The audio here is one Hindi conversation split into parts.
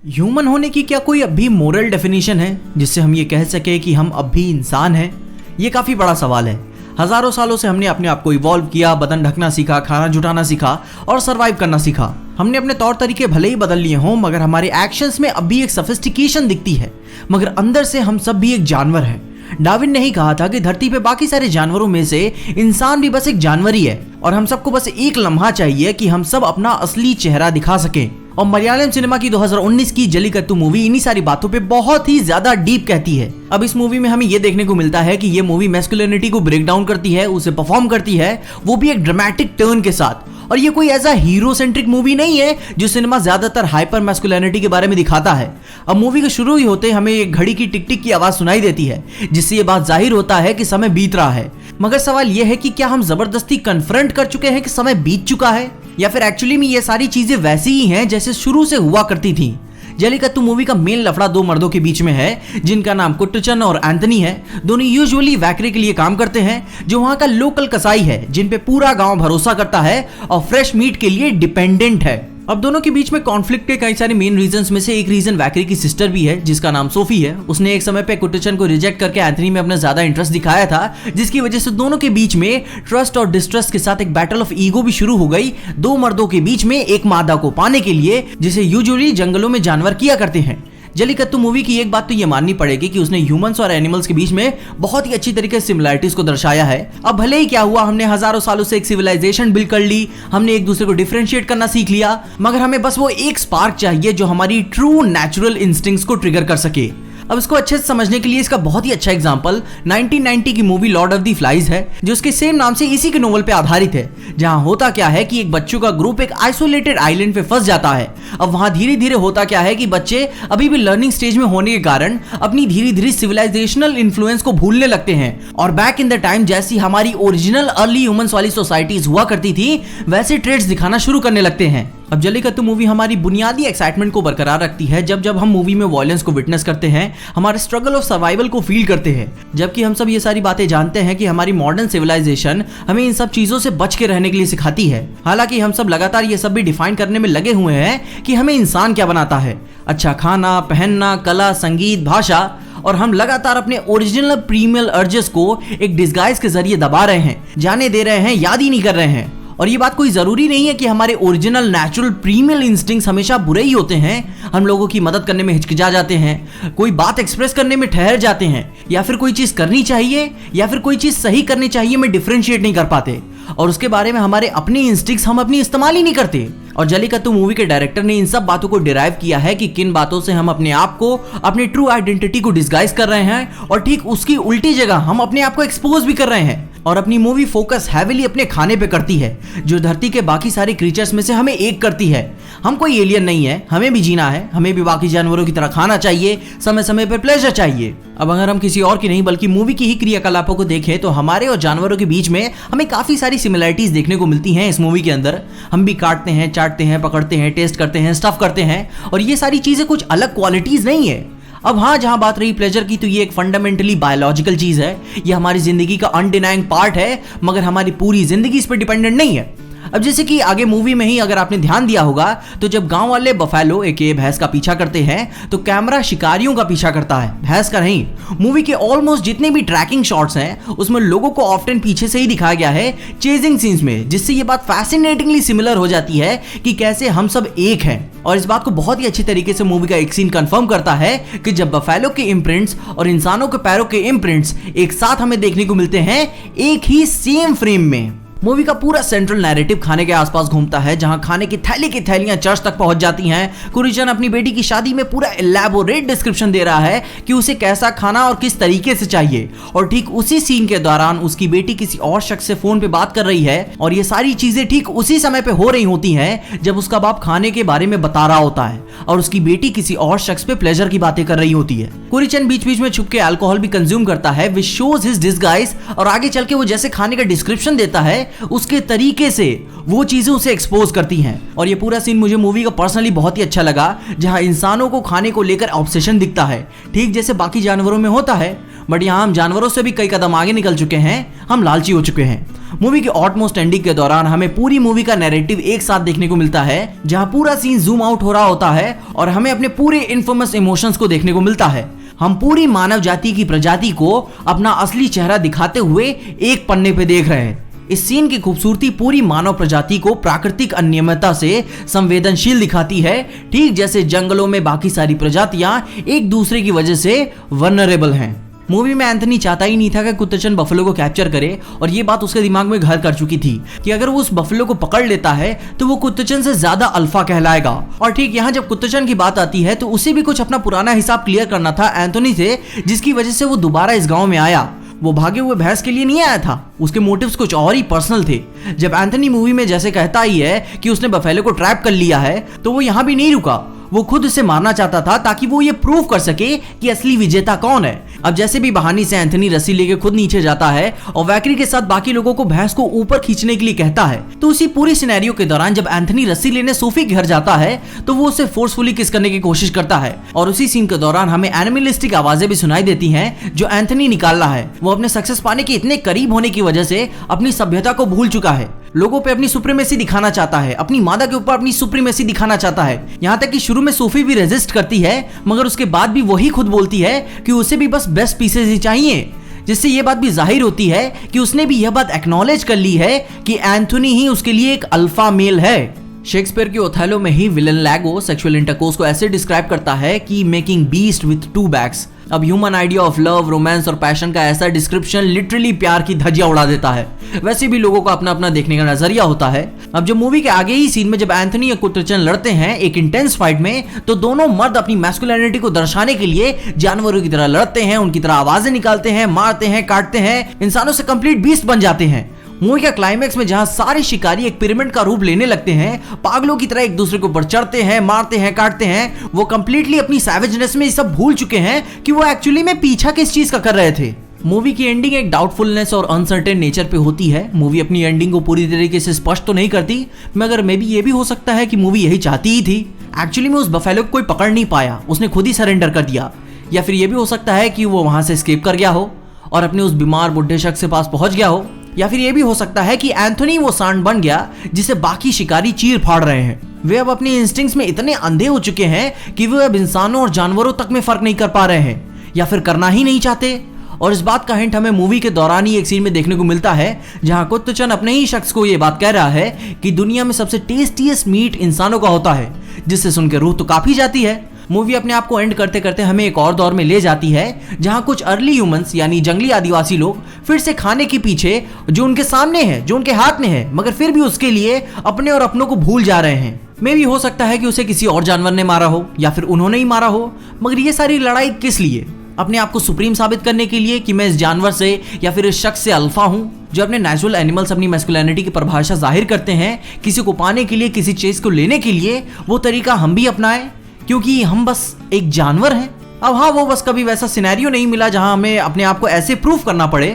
ह्यूमन होने की क्या कोई अब भी मोरल डेफिनेशन है जिससे हम ये कह सके कि हम अब भी इंसान हैं? ये काफी बड़ा सवाल है। हजारों सालों से हमने अपने आप को इवॉल्व किया, बदन ढकना सीखा, खाना जुटाना सीखा और सरवाइव करना सीखा। हमने अपने तौर तरीके भले ही बदल लिए हों, मगर हमारे एक्शंस में अब भी एक सोफिस्टिकेशन दिखती है। मगर अंदर से हम सब भी एक जानवर हैं। डार्विन ने ही कहा था कि धरती पे बाकी सारे जानवरों में से इंसान भी बस एक जानवर ही है और हम सबको बस एक लम्हा चाहिए कि हम सब अपना असली चेहरा दिखा सकें। और मलयालम सिनेमा की 2019 की जल्लीकट्टू मूवी इन्हीं सारी बातों पे बहुत ही ज्यादा डीप कहती है। अब इस मूवी में हमें ये देखने को मिलता है कि ये मूवी मैस्कुलिनिटी को ब्रेक डाउन करती है, उसे परफॉर्म करती है, वो भी एक ड्रामेटिक टर्न के साथ। और ये कोई ऐसा हीरो सेंट्रिक मूवी नहीं है जो सिनेमा ज्यादातर हाइपर मैस्कुलिनिटी के बारे में दिखाता है। अब मूवी के शुरू ही होते हमें एक घड़ी की टिक टिक की आवाज सुनाई देती है, जिससे ये बात जाहिर होता है कि समय बीत रहा है। मगर सवाल यह है कि क्या हम जबरदस्ती कन्फ्रंट कर चुके हैं कि समय बीत चुका है, या फिर एक्चुअली में ये सारी चीजें वैसी ही हैं जैसे शुरू से हुआ करती थी। जल्लीकट्टू मूवी का मेन लफड़ा दो मर्दों के बीच में है जिनका नाम कुट्टचन और एंथनी है। दोनों यूजुअली वैक्रे के लिए काम करते हैं, जो वहां का लोकल कसाई है जिन पे पूरा गांव भरोसा करता है और फ्रेश मीट के लिए डिपेंडेंट है। अब दोनों के बीच में कॉन्फ्लिक्ट के कई सारे मेन रीजंस में से एक रीजन वैक्रे की सिस्टर भी है जिसका नाम सोफी है। उसने एक समय पे कुट्टचन को रिजेक्ट करके एंथनी में अपना ज्यादा इंटरेस्ट दिखाया था, जिसकी वजह से दोनों के बीच में ट्रस्ट और डिस्ट्रस्ट के साथ एक बैटल ऑफ ईगो भी शुरू हो गई, दो मर्दों के बीच में एक मादा को पाने के लिए, जिसे यूजुअली जंगलों में जानवर किया करते हैं। जल्लीकट्टू मूवी की एक बात तो ये माननी पड़ेगी कि उसने ह्यूमंस और एनिमल्स के बीच में बहुत ही अच्छी तरीके से सिमिलरिटीज को दर्शाया है। अब भले ही क्या हुआ, हमने हजारों सालों से एक सिविलाइजेशन बिल्ड कर ली, हमने एक दूसरे को डिफरेंशिएट करना सीख लिया, मगर हमें बस वो एक स्पार्क चाहिए जो हमारी ट्रू नेचुरल इंस्टिंक्ट्स को ट्रिगर कर सके। अब इसको अच्छे से समझने के लिए इसका बहुत ही अच्छा एग्जांपल 1990 की movie Lord of the flies है, जो उसके सेम नाम से इसी के नोवेल पे आधारित है। जहां होता क्या है कि एक बच्चों का ग्रुप एक आइसोलेटेड आइलैंड पे फंस जाता है। अब वहां धीरे धीरे होता क्या है कि बच्चे अभी भी लर्निंग स्टेज में होने के कारण अपनी धीरे धीरे सिविलाइजेशनल इन्फ्लुएंस को भूलने लगते हैं और बैक इन द टाइम जैसी हमारी ओरिजिनल अर्ली ह्यूमंस वाली सोसाइटीज हुआ करती थी वैसे ट्रेड्स दिखाना शुरू करने लगते हैं। अब जल्लीकट्टू मूवी हमारी बुनियादी एक्साइटमेंट को बरकरार रखती है जब हम मूवी में वायलेंस को विटनेस करते हैं, हमारे स्ट्रगल ऑफ सर्वाइवल को फील करते हैं, जबकि हम सब ये सारी बातें जानते हैं कि हमारी मॉडर्न सिविलाइजेशन हमें इन सब चीजों से बच के रहने के लिए सिखाती है। हालांकि हम सब लगातार ये सब भी डिफाइन करने में लगे हुए हैं कि हमें इंसान क्या बनाता है, अच्छा खाना, पहनना, कला, संगीत, भाषा, और हम लगातार अपने ओरिजिनल प्रीमियल अर्जेस को एक डिस्गाइज के जरिए दबा रहे हैं, जाने दे रहे हैं, याद ही नहीं कर रहे हैं। और ये बात कोई जरूरी नहीं है कि हमारे ओरिजिनल नेचुरल प्रीमियल इंस्टिंक्ट्स हमेशा बुरे ही होते हैं। हम लोगों की मदद करने में हिचकिचा जाते हैं, कोई बात एक्सप्रेस करने में ठहर जाते हैं, या फिर कोई चीज करनी चाहिए या फिर कोई चीज सही करनी चाहिए में डिफरेंशिएट नहीं कर पाते, और उसके बारे में हमारे अपने इंस्टिंक्ट्स हम अपनी इस्तेमाल ही नहीं करते। और जल्लीकट्टू मूवी के डायरेक्टर ने इन सब बातों को डिराइव किया है कि किन बातों से हम अपने आप को, अपनी ट्रू आइडेंटिटी को डिस्गाइज कर रहे हैं, और ठीक उसकी उल्टी जगह हम अपने आप को एक्सपोज भी कर रहे हैं। और अपनी मूवी फोकस हैवीली अपने खाने पे करती है, जो धरती के बाकी सारे क्रीचर्स में से हमें एक करती है। हम कोई एलियन नहीं है, हमें भी जीना है, हमें भी बाकी जानवरों की तरह खाना चाहिए, समय समय पर प्लेजर चाहिए। अब अगर हम किसी और की नहीं बल्कि मूवी की ही क्रियाकलापों को देखें तो हमारे और जानवरों के बीच में हमें काफी सारी सिमिलरिटीज देखने को मिलती हैं इस मूवी के अंदर। हम भी काटते हैं, चाटते हैं, पकड़ते हैं, टेस्ट करते हैं, स्टफ करते हैं, और ये सारी चीजें कुछ अलग क्वालिटीज नहीं है। अब हाँ, जहां बात रही प्लेजर की, तो ये एक फंडामेंटली बायोलॉजिकल चीज है। ये हमारी जिंदगी का अनडिनाइंग पार्ट है, मगर हमारी पूरी जिंदगी इस पर डिपेंडेंट नहीं है। अब जैसे कि आगे मूवी में ही अगर आपने ध्यान दिया होगा तो जब गांव वाले बफेलो एक भैंस का पीछा करते हैं तो कैमरा शिकारियों का पीछा करता है, भैंस का नहीं। मूवी के ऑलमोस्ट जितने भी ट्रैकिंग शॉट्स हैं उसमें लोगों को ऑफ्टन पीछे से ही दिखाया गया है चेजिंग सीन्स में, जिससे ये बात फैसिनेटिंगली सिमिलर हो जाती है कि कैसे हम सब एक हैं। और इस बात को बहुत ही अच्छी तरीके से मूवी का एक सीन कंफर्म करता है कि जब बफेलो के इम्प्रिंट्स और इंसानों के पैरों के इम्प्रिंट्स एक साथ हमें देखने को मिलते हैं एक ही सेम फ्रेम में। मूवी का पूरा सेंट्रल नैरेटिव खाने के आसपास घूमता है, जहां खाने की थैलियां चर्च तक पहुंच जाती हैं। कुरिचन अपनी बेटी की शादी में पूरा एलैबोरेट डिस्क्रिप्शन दे रहा है कि उसे कैसा खाना और किस तरीके से चाहिए, और ठीक उसी सीन के दौरान उसकी बेटी किसी और शख्स से फोन पे बात कर रही है, और ये सारी चीजें ठीक उसी समय पे हो रही होती हैं जब उसका बाप खाने के बारे में बता रहा होता है और उसकी बेटी किसी और शख्स पे प्लेजर की बातें कर रही होती है। कुरिचन बीच बीच में छुप के अल्कोहल भी कंज्यूम करता है, विच शोज हिज डिस्गाइज, और आगे चल के वो जैसे खाने का डिस्क्रिप्शन देता है उसके तरीके से वो चीजें उसे एक्सपोज करती हैं। और ये पूरा सीन मुझे मूवी का पर्सनली बहुत ही अच्छा लगा, जहां इंसानों को खाने को लेकर ऑब्सेशन दिखता है, ठीक जैसे बाकी जानवरों में होता है, बट यहाँ हम जानवरों से भी कई कदम आगे निकल चुके हैं, हम लालची हो चुके हैं। मूवी के ऑटमोस्ट एंडिंग के दौरान हमें पूरी मूवी का नैरेटिव एक साथ देखने को मिलता है, जहां पूरा सीन जूम आउट हो रहा होता है और हमें अपने पूरे इन्फेमस इमोशंस को देखने को मिलता है। हम पूरी मानव जाति की प्रजाति को अपना असली चेहरा दिखाते हुए एक पन्ने पे देख रहे हैं। इस सीन की खूबसूरती पूरी मानव प्रजाति को प्राकृतिक अनियमितता से संवेदनशील दिखाती है, ठीक जैसे जंगलों में बाकी सारी प्रजातियां एक दूसरे की वजह से वल्नरेबल हैं। मूवी में एंथनी चाहता ही नहीं था कि कुत्तचन बफेलो को कैप्चर करे, और ये बात उसके दिमाग में घर कर चुकी थी कि अगर वो उस बफेलो को पकड़ लेता है तो वो कुत्तचन से ज्यादा अल्फा कहलाएगा। और ठीक यहाँ जब कुत्तचन की बात आती है तो उसे भी कुछ अपना पुराना हिसाब क्लियर करना था एंथनी से, जिसकी वजह से वो दोबारा इस गाँव में आया। वो भागे हुए भैंस के लिए नहीं आया था, उसके मोटिव्स कुछ और ही पर्सनल थे। जब एंथनी मूवी में जैसे कहता ही है कि उसने बफेलो को ट्रैप कर लिया है, तो वो यहाँ भी नहीं रुका, वो खुद उसे मारना चाहता था ताकि वो ये प्रूव कर सके कि असली विजेता कौन है। अब जैसे भी बहाने से एंथनी रस्सी लेके खुद नीचे जाता है और वैकरी के साथ बाकी लोगों को भैंस को ऊपर खींचने के लिए कहता है, तो उसी पूरी सिनेरियो के दौरान जब एंथनी रस्सी लेने सोफी के घर जाता है तो वो उसे फोर्सफुली किस करने की कोशिश करता है। और उसी सीन के दौरान हमें एनिमलिस्टिक आवाजें भी सुनाई देती हैं जो एंथनी निकाल रहा है। वो अपने सक्सेस पाने के इतने करीब होने की वजह से अपनी सभ्यता को भूल चुका है, लोगों पे अपनी सुप्रीमेसी दिखाना चाहता है, अपनी मादा के ऊपर अपनी सुप्रीमेसी दिखाना चाहता है। यहाँ तक कि शुरू में सोफी भी रेजिस्ट करती है, मगर उसके बाद भी वही खुद बोलती है कि उसे भी बस बेस्ट पीसेस ही चाहिए, जिससे ये बात भी जाहिर होती है कि उसने भी यह बात एक्नॉलेज कर ली है कि एंथोनी ही उसके लिए एक अल्फा मेल है। शेक्सपियर के ओथेलो में ही विलन लैगो सेक्सुअल इंटरकोर्स को ऐसे डिस्क्राइब करता है कि मेकिंग बीस्ट विथ 2 बैक्स। अब human idea of love, romance और पैशन का ऐसा डिस्क्रिप्शन लिटरली प्यार की धज्जियां उड़ा देता है। वैसे भी लोगों का अपना अपना देखने का नजरिया होता है। अब जब मूवी के आगे ही सीन में जब एंथनी और कुत्तचन लड़ते हैं एक इंटेंस फाइट में, तो दोनों मर्द अपनी मैस्कुलिनिटी को दर्शाने के लिए जानवरों की तरह लड़ते हैं, उनकी तरह आवाजें निकालते हैं, मारते हैं, काटते हैं, इंसानों से कंप्लीट बीस्ट बन जाते हैं। मूवी का क्लाइमैक्स में जहां सारे शिकारी एक पिरामिड का रूप लेने लगते हैं, पागलों की तरह एक दूसरे के ऊपर चढ़ते हैं, मारते हैं, काटते हैं, वो कंप्लीटली अपनी सैवेजनेस में सब भूल चुके हैं कि वो एक्चुअली में पीछा किस चीज का कर रहे थे। मूवी की एंडिंग एक डाउटफुलनेस और अनसर्टेन नेचर पे होती है। मूवी अपनी एंडिंग को पूरी तरीके से स्पष्ट तो नहीं करती, मगर मे बी ये भी हो सकता है कि मूवी यही चाहती ही थी। एक्चुअली में उस बफेलो को कोई पकड़ नहीं पाया, उसने खुद ही सरेंडर कर दिया। या फिर ये भी हो सकता है कि वो वहां से एस्केप कर गया हो और अपने उस बीमार बुढ़े शख्स के पास पहुंच गया हो। या फिर ये भी हो सकता है कि एंथोनी वो सांड बन गया जिसे बाकी शिकारी चीर फाड़ रहे हैं। वे अब अपने इंस्टिंक्ट्स में इतने अंधे हो चुके हैं कि वे अब इंसानों और जानवरों तक में फर्क नहीं कर पा रहे हैं, या फिर करना ही नहीं चाहते। और इस बात का हिंट हमें मूवी के दौरान ही एक सीन में देखने को मिलता है, जहां कुत्तचन अपने ही शख्स को ये बात कह रहा है कि दुनिया में सबसे टेस्टीएस्ट मीट इंसानों का होता है, जिससे सुनकर रूह तो काफी जाती है। मूवी अपने आप को एंड करते करते हमें एक और दौर में ले जाती है, जहां कुछ अर्ली ह्यूमंस यानी जंगली आदिवासी लोग फिर से खाने के पीछे जो उनके सामने है, जो उनके हाथ में है, मगर फिर भी उसके लिए अपने और अपनों को भूल जा रहे हैं। मे भी हो सकता है कि उसे किसी और जानवर ने मारा हो या फिर उन्होंने ही मारा हो, मगर ये सारी लड़ाई किस लिए? अपने आप को सुप्रीम साबित करने के लिए कि मैं इस जानवर से या फिर इस शख्स से अल्फा हूं। जो अपने नेचुरल एनिमल्स अपनी मैस्कुलिनिटी की परिभाषा जाहिर करते हैं, किसी को पाने के लिए, किसी चीज को लेने के लिए, वो तरीका हम भी अपनाएं क्योंकि हम बस एक जानवर हैं। अब हाँ, वो बस कभी वैसा सिनेरियो नहीं मिला जहां हमें अपने आप को ऐसे प्रूव करना पड़े।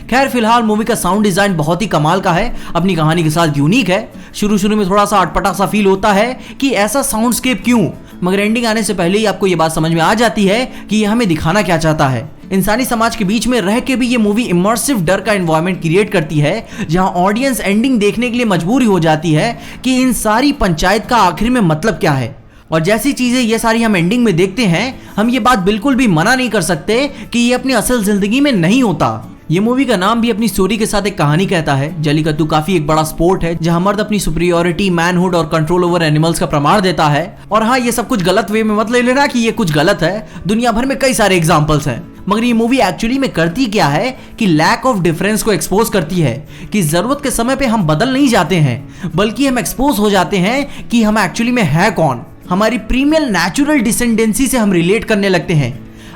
खैर फिलहाल मूवी का साउंड डिजाइन बहुत ही कमाल का है, अपनी कहानी के साथ यूनिक है। शुरू में थोड़ा सा अटपटा सा फील होता है कि ऐसा साउंडस्केप क्यों, मगर एंडिंग आने से पहले ही आपको ये बात समझ में आ जाती है कि ये हमें दिखाना क्या चाहता है। इंसानी समाज के बीच में रह के भी ये मूवी इमर्सिव डर का एनवायरनमेंट क्रिएट करती है, जहां ऑडियंस एंडिंग देखने के लिए मजबूर हो जाती है कि इन सारी पंचायत का आखिर में मतलब क्या है। और जैसी चीजें ये सारी हम एंडिंग में देखते हैं, हम ये बात बिल्कुल भी मना नहीं कर सकते कि ये अपनी असल जिंदगी में नहीं होता। ये मूवी का नाम भी अपनी स्टोरी के साथ एक कहानी कहता है। जल्लीकट्टू काफी एक बड़ा स्पोर्ट है, जहां मर्द अपनी सुपीरियरिटी, मैनहुड और कंट्रोल ओवर एनिमल्स का प्रमाण देता है। और हाँ, ये सब कुछ गलत वे में मत ले लेना कि ये कुछ गलत है, दुनिया भर में कई सारे एग्जाम्पल्स हैं। मगर ये मूवी एक्चुअली में करती क्या है कि लैक ऑफ डिफरेंस को एक्सपोज करती है कि जरूरत के समय पे हम बदल नहीं जाते हैं, बल्कि हम एक्सपोज हो जाते हैं कि हम एक्चुअली में है कौन। हमारी प्रीमियल नेचुरल डिसेंडेंसी से हम रिलेट करने लगते हैं।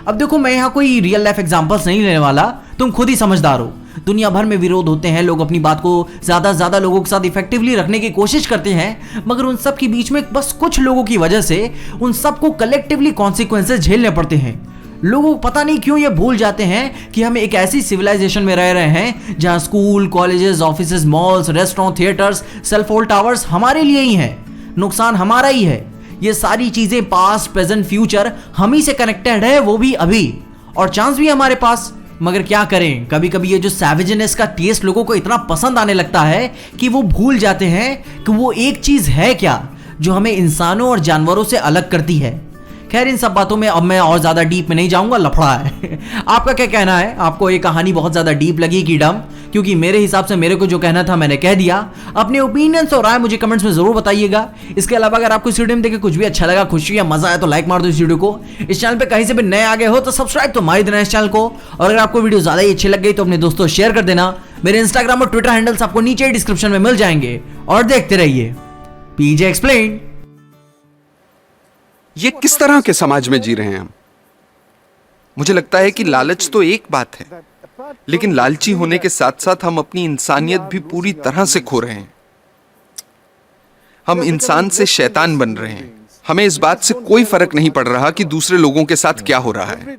अब देखो, मैं यहाँ कोई रियल लाइफ एग्जांपल्स नहीं लेने वाला, तुम खुद ही समझदार हो। दुनिया भर में विरोध होते हैं, लोग अपनी बात को ज्यादा लोगों के साथ इफेक्टिवली रखने की कोशिश करते हैं, मगर उन सब के बीच में बस कुछ लोगों की वजह से उन सबको कलेक्टिवली कॉन्सिक्वेंसेस झेलने पड़ते हैं। लोगों को पता नहीं क्यों ये भूल जाते हैं कि हम एक ऐसी सिविलाइजेशन में रह रहे हैं जहां school, colleges, offices, malls, restaurant, theatres, cell phone towers हमारे लिए ही हैं। नुकसान हमारा ही है। ये सारी चीजें पास्ट, प्रेजेंट, फ्यूचर हम ही से कनेक्टेड है, वो भी अभी, और चांस भी हमारे पास। मगर क्या करें, कभी कभी ये जो सैवेजनेस का टेस्ट लोगों को इतना पसंद आने लगता है कि वो भूल जाते हैं कि वो एक चीज है क्या जो हमें इंसानों और जानवरों से अलग करती है। खैर, इन सब बातों में अब मैं और ज्यादा डीप में नहीं जाऊंगा, लफड़ा है। आपका क्या कहना है? आपको ये कहानी बहुत ज्यादा डीप लगी कि डम? क्योंकि मेरे हिसाब से मेरे को जो कहना था मैंने कह दिया। अपने ओपिनियंस और राय मुझे कमेंट्स में जरूर बताइएगा। इसके अलावा अगर आपको इस वीडियो में देखे कुछ भी अच्छा लगा, खुशी या मजा आया तो लाइक मार दो इस वीडियो को। इस चैनल पे कहीं से भी नए आ गए हो तो सब्सक्राइब तो मार ही देना इस चैनल को। और अगर आपको वीडियो ज्यादा ही अच्छी लग गई तो अपने दोस्तों शेयर कर देना। मेरे इंस्टाग्राम और ट्विटर हैंडल्स आपको नीचे डिस्क्रिप्शन में मिल जाएंगे। और देखते रहिए पीजे एक्सप्लेन। ये किस तरह के समाज में जी रहे हैं हम? मुझे लगता है कि लालच तो एक बात है, लेकिन लालची होने के साथ साथ हम अपनी इंसानियत भी पूरी तरह से खो रहे हैं। हम इंसान से शैतान बन रहे हैं। हमें इस बात से कोई फर्क नहीं पड़ रहा कि दूसरे लोगों के साथ क्या हो रहा है।